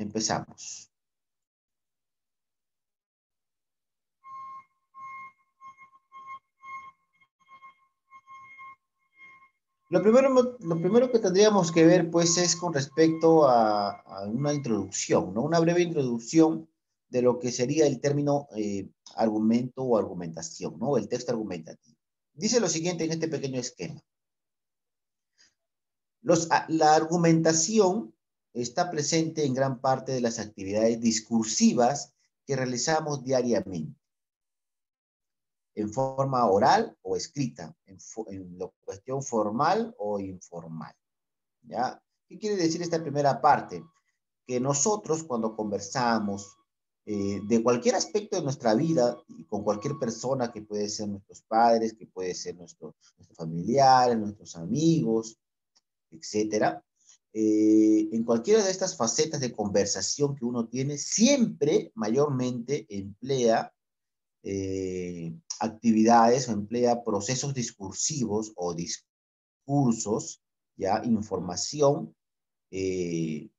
Empezamos. Lo primero que tendríamos que ver, pues, es con respecto a una introducción, ¿no? Una breve introducción de lo que sería el término argumento o argumentación, ¿no? El texto argumentativo. Dice lo siguiente en este pequeño esquema. La argumentación está presente en gran parte de las actividades discursivas que realizamos diariamente, en forma oral o escrita, en la cuestión formal o informal. ¿Ya? ¿Qué quiere decir esta primera parte? Que nosotros cuando conversamos de cualquier aspecto de nuestra vida, y con cualquier persona que puede ser nuestros padres, que puede ser nuestros familiares, nuestros amigos, etcétera, en cualquiera de estas facetas de conversación que uno tiene, siempre mayormente emplea actividades o emplea procesos discursivos o discursos, ya, información de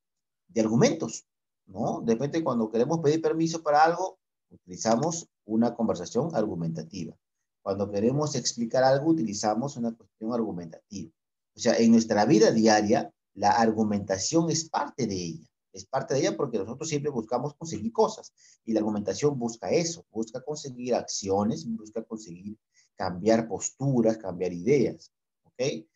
argumentos, ¿no? De repente, cuando queremos pedir permiso para algo, utilizamos una conversación argumentativa. Cuando queremos explicar algo, utilizamos una cuestión argumentativa. O sea, en nuestra vida diaria, la argumentación es parte de ella. Es parte de ella porque nosotros siempre buscamos conseguir cosas. Y la argumentación busca eso, busca conseguir acciones, busca conseguir cambiar posturas, cambiar ideas. ¿Ok?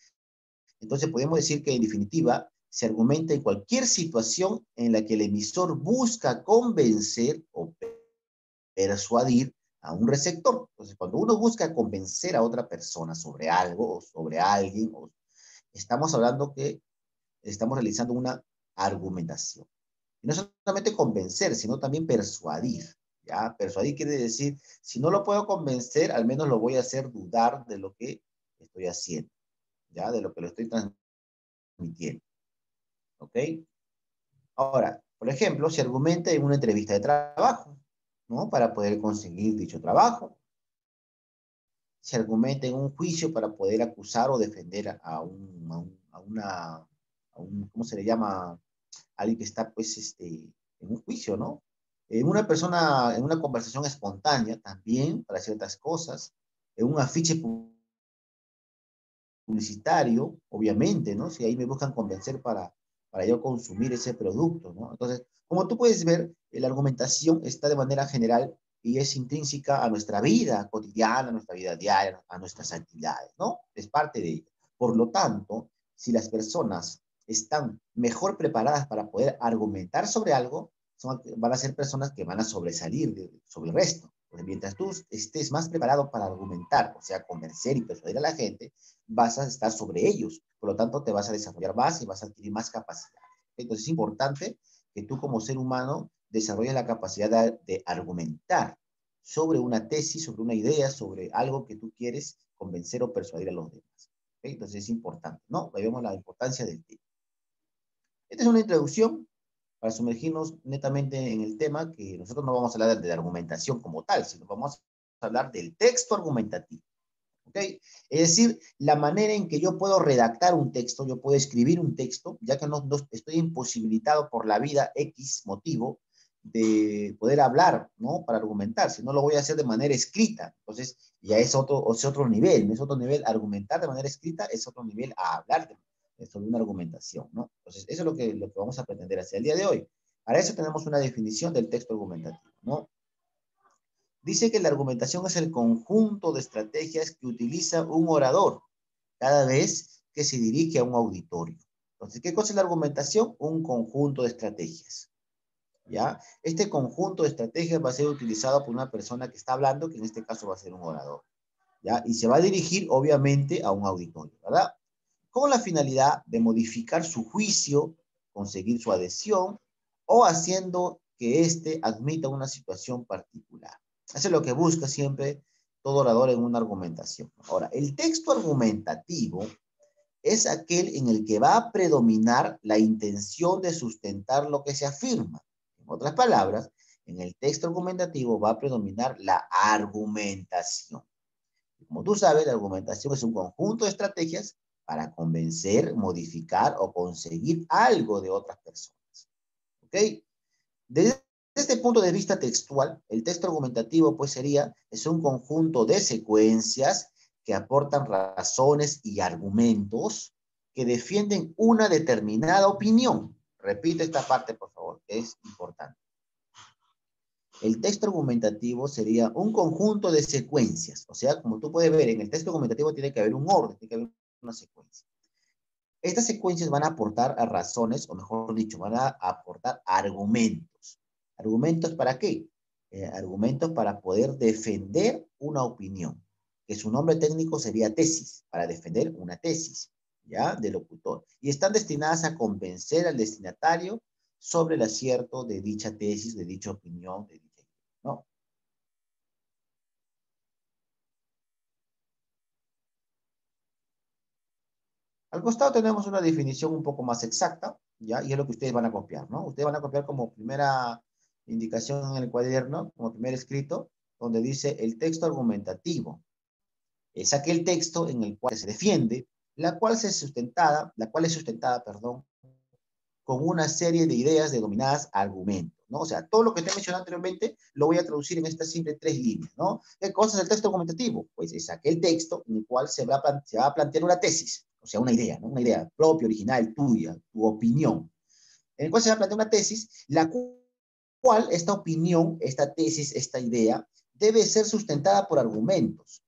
Entonces podemos decir que en definitiva se argumenta en cualquier situación en la que el emisor busca convencer o persuadir a un receptor. Entonces, cuando uno busca convencer a otra persona sobre algo o sobre alguien, estamos hablando que estamos realizando una argumentación. Y no solamente convencer, sino también persuadir. ¿Ya? Persuadir quiere decir, si no lo puedo convencer, al menos lo voy a hacer dudar de lo que estoy haciendo, ¿ya? De lo que lo estoy transmitiendo. ¿Ok? Ahora, por ejemplo, se argumenta en una entrevista de trabajo, ¿no? Para poder conseguir dicho trabajo. Se argumenta en un juicio para poder acusar o defender ¿cómo se le llama? A alguien que está, pues, en un juicio, ¿no? En una persona, en una conversación espontánea también para ciertas cosas, en un afiche publicitario, obviamente, ¿no? Si ahí me buscan convencer para yo consumir ese producto, ¿no? Entonces, como tú puedes ver, la argumentación está de manera general y es intrínseca a nuestra vida cotidiana, a nuestra vida diaria, a nuestras actividades, ¿no? Es parte de ello. Por lo tanto, si las personas están mejor preparadas para poder argumentar sobre algo, van a ser personas que van a sobresalir sobre el resto. Pues mientras tú estés más preparado para argumentar, o sea, convencer y persuadir a la gente, vas a estar sobre ellos. Por lo tanto, te vas a desarrollar más y vas a adquirir más capacidad. Entonces, es importante que tú como ser humano desarrolles la capacidad de argumentar sobre una tesis, sobre una idea, sobre algo que tú quieres convencer o persuadir a los demás. Entonces, es importante, ¿no? Ahí vemos la importancia del tema. Esta es una introducción para sumergirnos netamente en el tema, que nosotros no vamos a hablar de la argumentación como tal, sino vamos a hablar del texto argumentativo. ¿Ok? Es decir, la manera en que yo puedo redactar un texto, yo puedo escribir un texto, ya que no estoy imposibilitado por la vida X motivo de poder hablar, ¿no? Para argumentar, si no lo voy a hacer de manera escrita. Entonces, ya es otro nivel, es otro nivel. Argumentar de manera escrita es otro nivel a hablar sobre una argumentación, ¿no? Entonces, eso es lo que vamos a pretender hacer el día de hoy. Para eso tenemos una definición del texto argumentativo, ¿no? Dice que la argumentación es el conjunto de estrategias que utiliza un orador cada vez que se dirige a un auditorio. Entonces, ¿qué cosa es la argumentación? Un conjunto de estrategias. ¿Ya? Este conjunto de estrategias va a ser utilizado por una persona que está hablando, que en este caso va a ser un orador. ¿Ya? Y se va a dirigir, obviamente, a un auditorio, ¿verdad? Con la finalidad de modificar su juicio, conseguir su adhesión o haciendo que éste admita una situación particular. Eso es lo que busca siempre todo orador en una argumentación. Ahora, el texto argumentativo es aquel en el que va a predominar la intención de sustentar lo que se afirma. En otras palabras, en el texto argumentativo va a predominar la argumentación. Como tú sabes, la argumentación es un conjunto de estrategias para convencer, modificar o conseguir algo de otras personas. ¿Ok? Desde este punto de vista textual, el texto argumentativo pues es un conjunto de secuencias que aportan razones y argumentos que defienden una determinada opinión. Repite esta parte, por favor, que es importante. El texto argumentativo sería un conjunto de secuencias. O sea, como tú puedes ver, en el texto argumentativo tiene que haber un orden, tiene que haber una secuencia. Estas secuencias van a aportar a razones, o mejor dicho, van a aportar argumentos. ¿Argumentos para qué? Argumentos para poder defender una opinión, que su nombre técnico sería tesis, para defender una tesis, ¿ya? Del locutor. Y están destinadas a convencer al destinatario sobre el acierto de dicha tesis, de dicha opinión, de dicha idea, ¿no? Al costado tenemos una definición un poco más exacta, ¿ya? Y es lo que ustedes van a copiar, ¿no? Ustedes van a copiar como primera indicación en el cuaderno, como primer escrito, donde dice el texto argumentativo. Es aquel texto en el cual se defiende, la cual es sustentada, perdón, con una serie de ideas denominadas argumentos, ¿no? O sea, todo lo que te he mencionado anteriormente lo voy a traducir en estas simples tres líneas, ¿no? ¿Qué cosa es el texto argumentativo? Pues es aquel texto en el cual se va a plantear una tesis, o sea, una idea, ¿no? Una idea propia, original, tuya, tu opinión, en el cual se va a plantear una tesis, la cual esta opinión, esta tesis, esta idea, debe ser sustentada por argumentos.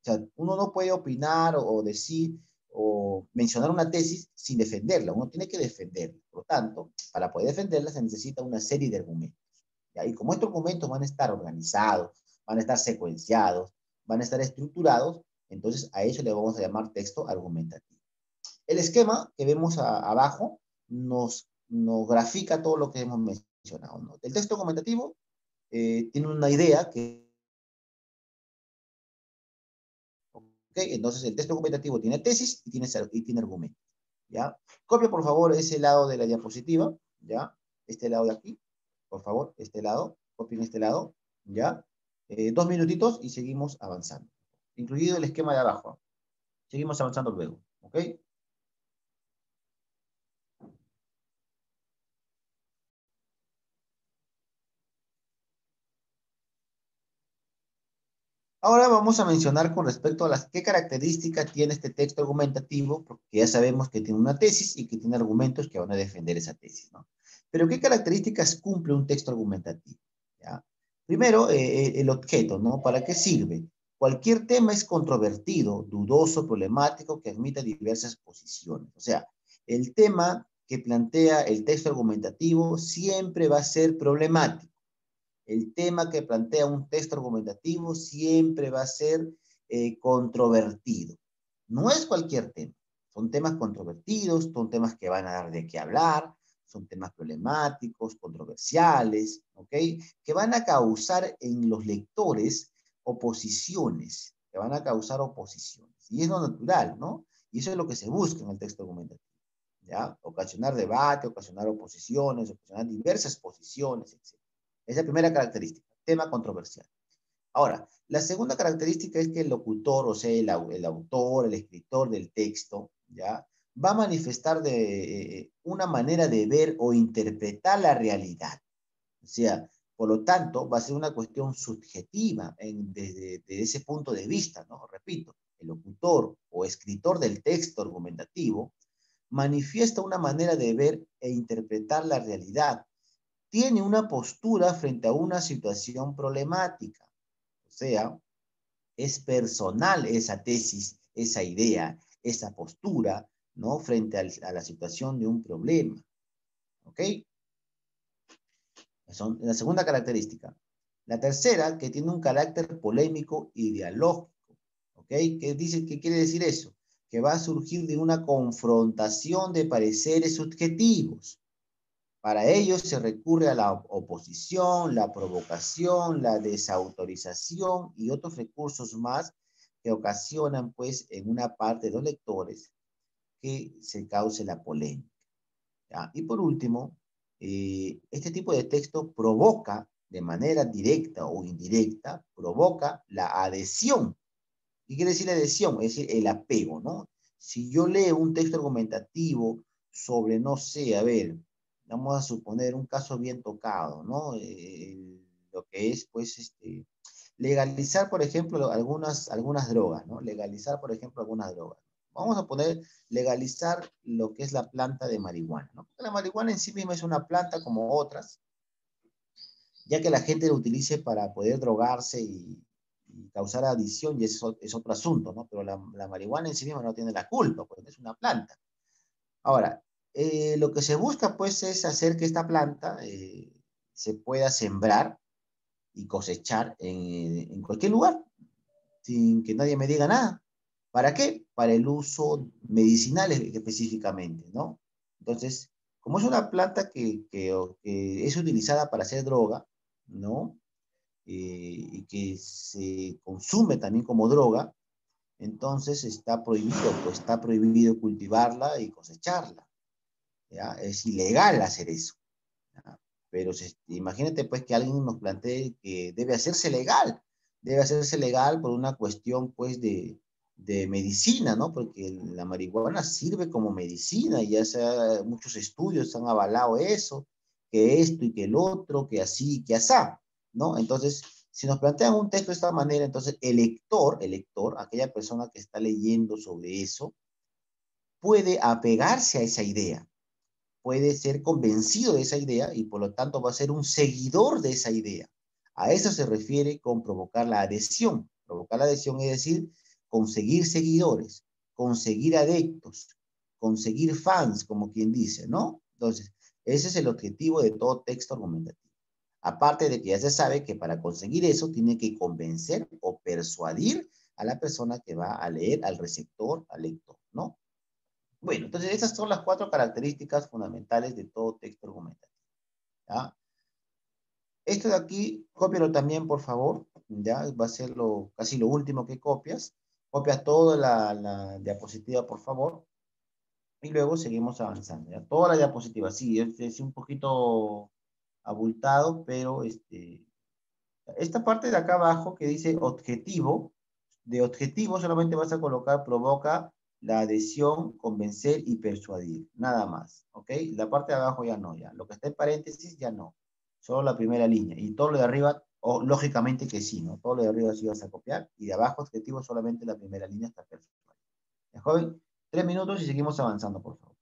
O sea, uno no puede opinar o decir o mencionar una tesis sin defenderla. Uno tiene que defenderla. Por lo tanto, para poder defenderla se necesita una serie de argumentos. ¿Ya? Y como estos argumentos van a estar organizados, van a estar secuenciados, van a estar estructurados, entonces a eso le vamos a llamar texto argumentativo. El esquema que vemos abajo nos grafica todo lo que hemos mencionado, ¿no? El texto argumentativo tiene una idea que ¿okay? Entonces, el texto argumentativo tiene tesis y tiene argumentos, ¿ya? Copia, por favor, ese lado de la diapositiva, ¿ya? Este lado de aquí, por favor, este lado, copien este lado, ¿ya? 2 minutitos y seguimos avanzando, incluido el esquema de abajo. Seguimos avanzando luego, ¿ok? Ahora vamos a mencionar con respecto a las qué características tiene este texto argumentativo, porque ya sabemos que tiene una tesis y que tiene argumentos que van a defender esa tesis, ¿no? Pero ¿qué características cumple un texto argumentativo? ¿Ya? Primero, el objeto, ¿no? ¿Para qué sirve? Cualquier tema es controvertido, dudoso, problemático, que admita diversas posiciones. O sea, el tema que plantea el texto argumentativo siempre va a ser problemático. El tema que plantea un texto argumentativo siempre va a ser controvertido. No es cualquier tema. Son temas controvertidos, son temas que van a dar de qué hablar, son temas problemáticos, controversiales, ¿ok? Que van a causar en los lectores oposiciones, que van a causar oposiciones. Y es lo natural, ¿no? Y eso es lo que se busca en el texto argumentativo, ¿ya? Ocasionar debate, ocasionar oposiciones, ocasionar diversas posiciones, etc. Esa es la primera característica, tema controversial. Ahora, la segunda característica es que el locutor, o sea, el autor, el escritor del texto, ¿ya? Va a manifestar una manera de ver o interpretar la realidad. O sea, por lo tanto, va a ser una cuestión subjetiva desde ese punto de vista, ¿no? Repito, el locutor o escritor del texto argumentativo manifiesta una manera de ver e interpretar la realidad, tiene una postura frente a una situación problemática. O sea, es personal esa tesis, esa idea, esa postura, ¿no? Frente a la situación de un problema. ¿Ok? Son la segunda característica. La tercera, que tiene un carácter polémico y dialógico. ¿Ok? ¿Qué quiere decir eso? Que va a surgir de una confrontación de pareceres subjetivos. Para ello se recurre a la oposición, la provocación, la desautorización y otros recursos más que ocasionan, pues, en una parte de los lectores que se cause la polémica. ¿Ya? Y por último, este tipo de texto provoca de manera directa o indirecta, provoca la adhesión. ¿Qué quiere decir la adhesión? Es decir, el apego, ¿no? Si yo leo un texto argumentativo sobre, no sé, a ver, vamos a suponer un caso bien tocado, ¿no? Lo que es, pues, legalizar, por ejemplo, algunas drogas, ¿no? Legalizar, por ejemplo, algunas drogas. Vamos a poner legalizar lo que es la planta de marihuana, ¿no? Porque la marihuana en sí misma es una planta como otras, ya que la gente lo utilice para poder drogarse y causar adicción, y eso es otro asunto, ¿no? Pero la marihuana en sí misma no tiene la culpa, pues es una planta. Ahora, lo que se busca, pues, es hacer que esta planta se pueda sembrar y cosechar en cualquier lugar, sin que nadie me diga nada. ¿Para qué? Para el uso medicinal específicamente, ¿no? Entonces, como es una planta que es utilizada para hacer droga, ¿no? Y que se consume también como droga, entonces está prohibido, pues está prohibido cultivarla y cosecharla, ¿ya? Es ilegal hacer eso, ¿ya? Pero imagínate pues que alguien nos plantee que debe hacerse legal por una cuestión pues de medicina, ¿no? Porque la marihuana sirve como medicina, y ya sea, muchos estudios han avalado eso, que esto y que el otro, que así, que asá, ¿no? Entonces, si nos plantean un texto de esta manera, entonces el lector, aquella persona que está leyendo sobre eso, puede apegarse a esa idea, puede ser convencido de esa idea y por lo tanto va a ser un seguidor de esa idea. A eso se refiere con provocar la adhesión. Provocar la adhesión es decir, conseguir seguidores, conseguir adeptos, conseguir fans, como quien dice, ¿no? Entonces, ese es el objetivo de todo texto argumentativo. Aparte de que ya se sabe que para conseguir eso tiene que convencer o persuadir a la persona que va a leer, al receptor, al lector, ¿no? Bueno, entonces esas son las cuatro características fundamentales de todo texto argumentativo, ¿ya? Esto de aquí, cópialo también, por favor, ¿ya? Va a ser casi lo último que copias. Copia toda la diapositiva, por favor, y luego seguimos avanzando, ¿ya? Toda la diapositiva, sí, es un poquito abultado, pero esta parte de acá abajo que dice objetivo, de objetivo solamente vas a colocar provoca la adhesión, convencer y persuadir, nada más, ¿ok? La parte de abajo ya no, ya. Lo que está en paréntesis ya no, solo la primera línea. Y todo lo de arriba, lógicamente que sí, ¿no? Todo lo de arriba sí vas a copiar, y de abajo objetivo solamente la primera línea está persuadir. ¿Ya, joven? 3 minutos y seguimos avanzando, por favor.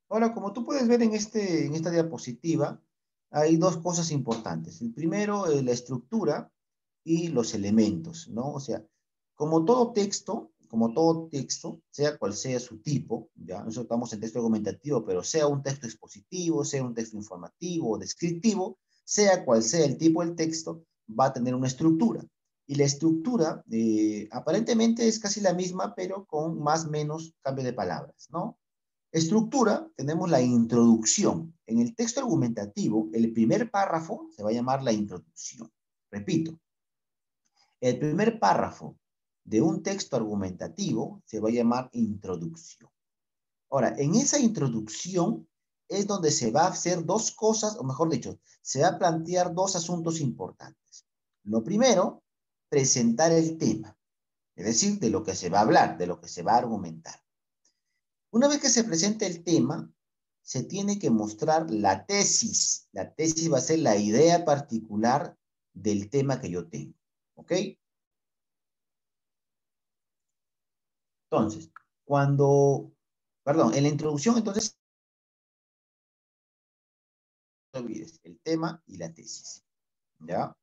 Ahora, como tú puedes ver en esta diapositiva, hay dos cosas importantes. El primero, la estructura y los elementos, ¿no? O sea, como todo texto, sea cual sea su tipo, ya, nosotros estamos en texto argumentativo, pero sea un texto expositivo, sea un texto informativo o descriptivo, sea cual sea el tipo del texto, va a tener una estructura. Y la estructura aparentemente es casi la misma, pero con más o menos cambio de palabras, ¿no? Estructura, tenemos la introducción. En el texto argumentativo, el primer párrafo se va a llamar la introducción. Repito, el primer párrafo de un texto argumentativo se va a llamar introducción. Ahora, en esa introducción es donde se va a hacer dos cosas, o mejor dicho, se va a plantear dos asuntos importantes. Lo primero, presentar el tema, es decir, de lo que se va a hablar, de lo que se va a argumentar. Una vez que se presenta el tema, se tiene que mostrar la tesis. La tesis va a ser la idea particular del tema que yo tengo. ¿Ok? Entonces, perdón, en la introducción, entonces, no olvides el tema y la tesis. ¿Ya?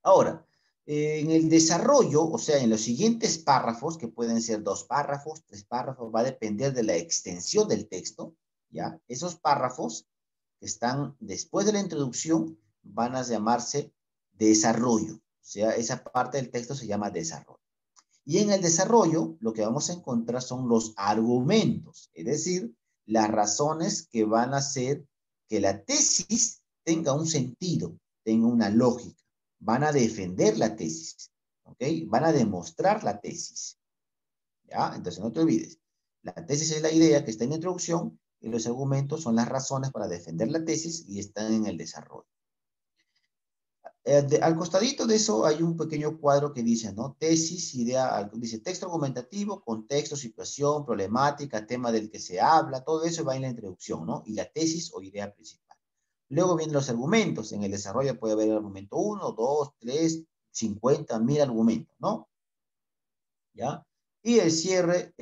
Ahora, en el desarrollo, o sea, en los siguientes párrafos, que pueden ser 2 párrafos, 3 párrafos, va a depender de la extensión del texto, ¿ya? Esos párrafos que están después de la introducción van a llamarse desarrollo, o sea, esa parte del texto se llama desarrollo. Y en el desarrollo, lo que vamos a encontrar son los argumentos, es decir, las razones que van a hacer que la tesis tenga un sentido, tenga una lógica. Van a defender la tesis, ¿ok? Van a demostrar la tesis, ¿ya? Entonces no te olvides, la tesis es la idea que está en la introducción y los argumentos son las razones para defender la tesis y están en el desarrollo. Al costadito de eso hay un pequeño cuadro que dice, ¿no? Tesis, idea, dice texto argumentativo, contexto, situación, problemática, tema del que se habla, todo eso va en la introducción, ¿no? Y la tesis o idea principal. Luego vienen los argumentos. En el desarrollo puede haber argumento 1, 2, 3, 50, 1000 argumentos, ¿no? ¿Ya? Y el cierre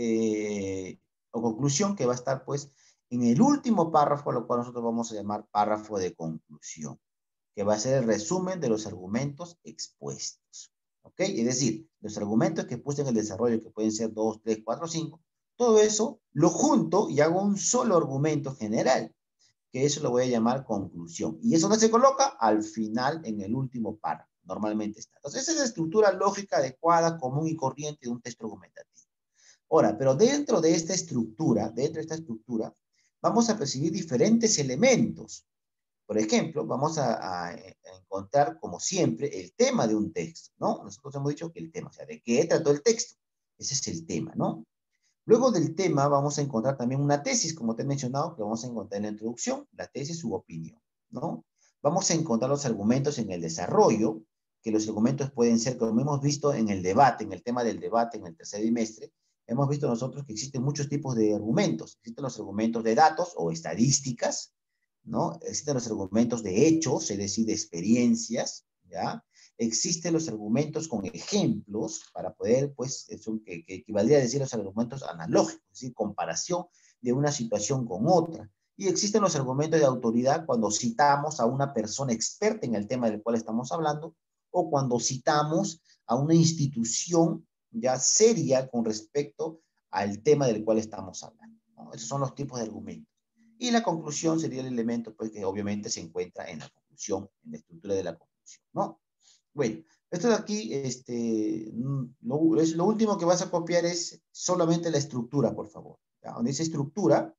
o conclusión que va a estar, pues, en el último párrafo, lo cual nosotros vamos a llamar párrafo de conclusión, que va a ser el resumen de los argumentos expuestos. ¿Ok? Es decir, los argumentos que puse en el desarrollo, que pueden ser 2, 3, 4, 5, todo eso lo junto y hago un solo argumento general, que eso lo voy a llamar conclusión. Y eso no se coloca al final en el último párrafo. Normalmente está. Entonces, esa es la estructura lógica adecuada, común y corriente de un texto argumentativo. Ahora, pero dentro de esta estructura, vamos a percibir diferentes elementos. Por ejemplo, vamos a encontrar, como siempre, el tema de un texto, ¿no? Nosotros hemos dicho que el tema, o sea, ¿de qué trató el texto? Ese es el tema, ¿no? Luego del tema vamos a encontrar también una tesis, como te he mencionado, que vamos a encontrar en la introducción, la tesis u opinión, ¿no? Vamos a encontrar los argumentos en el desarrollo, que los argumentos pueden ser, como hemos visto en el debate, en el tema del debate en el tercer trimestre, hemos visto nosotros que existen muchos tipos de argumentos. Existen los argumentos de datos o estadísticas, ¿no? Existen los argumentos de hechos, es decir, de experiencias, ¿ya? Existen los argumentos con ejemplos para poder, pues, que equivaldría a decir los argumentos analógicos, es decir, comparación de una situación con otra. Y existen los argumentos de autoridad cuando citamos a una persona experta en el tema del cual estamos hablando o cuando citamos a una institución ya seria con respecto al tema del cual estamos hablando, ¿no? Esos son los tipos de argumentos. Y la conclusión sería el elemento, pues, que obviamente se encuentra en la conclusión, en la estructura de la conclusión, ¿no? Bueno, esto de aquí, lo último que vas a copiar es solamente la estructura, por favor. ¿Ya? Donde dice estructura,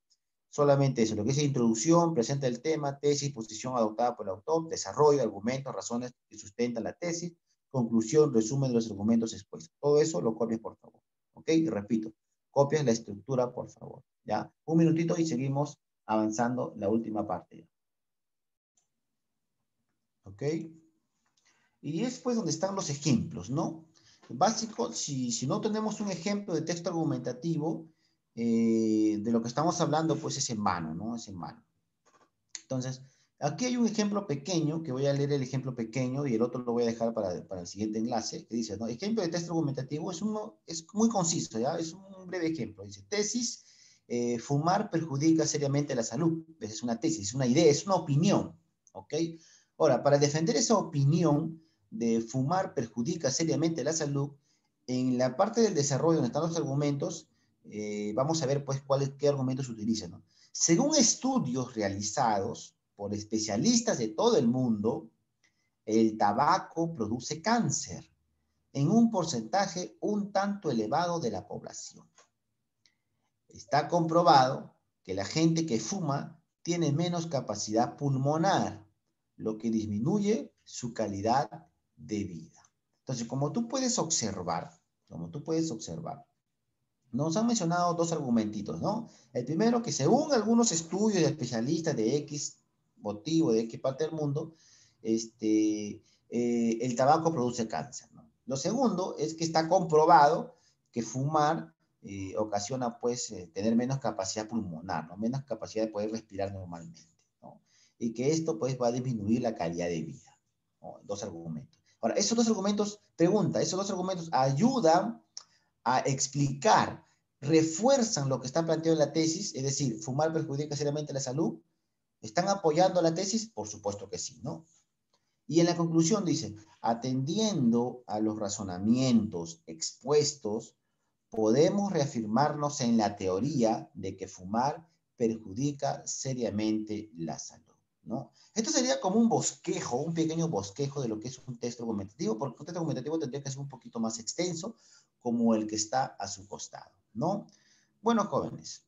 solamente eso, lo que dice introducción, presenta el tema, tesis, posición adoptada por el autor, desarrollo, argumentos, razones que sustentan la tesis, conclusión, resumen de los argumentos expuestos. Todo eso lo copias, por favor. ¿Ok? Y repito, copias la estructura, por favor. ¿Ya? Un minutito y seguimos avanzando la última parte. ¿Ok? Y es pues donde están los ejemplos, ¿no? Básico, si no tenemos un ejemplo de texto argumentativo, de lo que estamos hablando, pues es en vano, ¿no? Es en vano. Entonces, aquí hay un ejemplo pequeño, que voy a leer el ejemplo pequeño y el otro lo voy a dejar para el siguiente enlace, que dice, ¿no? Ejemplo de texto argumentativo es muy conciso, ¿ya? Es un breve ejemplo. Dice, tesis, fumar perjudica seriamente la salud. Es una tesis, es una idea, es una opinión, ¿ok? Ahora, para defender esa opinión de fumar perjudica seriamente la salud, en la parte del desarrollo donde están los argumentos, vamos a ver pues qué argumentos se utilizan, ¿no? Según estudios realizados por especialistas de todo el mundo, el tabaco produce cáncer en un porcentaje un tanto elevado de la población. Está comprobado que la gente que fuma tiene menos capacidad pulmonar, lo que disminuye su calidad de vida. Entonces, como tú puedes observar, nos han mencionado dos argumentitos, ¿no? El primero, que según algunos estudios de especialistas de X motivo, de X parte del mundo, el tabaco produce cáncer, ¿no? Lo segundo es que está comprobado que fumar ocasiona, pues, tener menos capacidad pulmonar, ¿no? Menos capacidad de poder respirar normalmente, ¿no? Y que esto, pues, va a disminuir la calidad de vida, ¿no? Dos argumentos. Ahora, esos dos argumentos ayudan a explicar, refuerzan lo que está planteado en la tesis, es decir, fumar perjudica seriamente la salud. ¿Están apoyando la tesis? Por supuesto que sí, ¿no? Y en la conclusión dice, atendiendo a los razonamientos expuestos, podemos reafirmarnos en la teoría de que fumar perjudica seriamente la salud, ¿no? Esto sería como un bosquejo, un pequeño bosquejo de lo que es un texto argumentativo, porque un texto argumentativo tendría que ser un poquito más extenso, como el que está a su costado, ¿no? Bueno, jóvenes,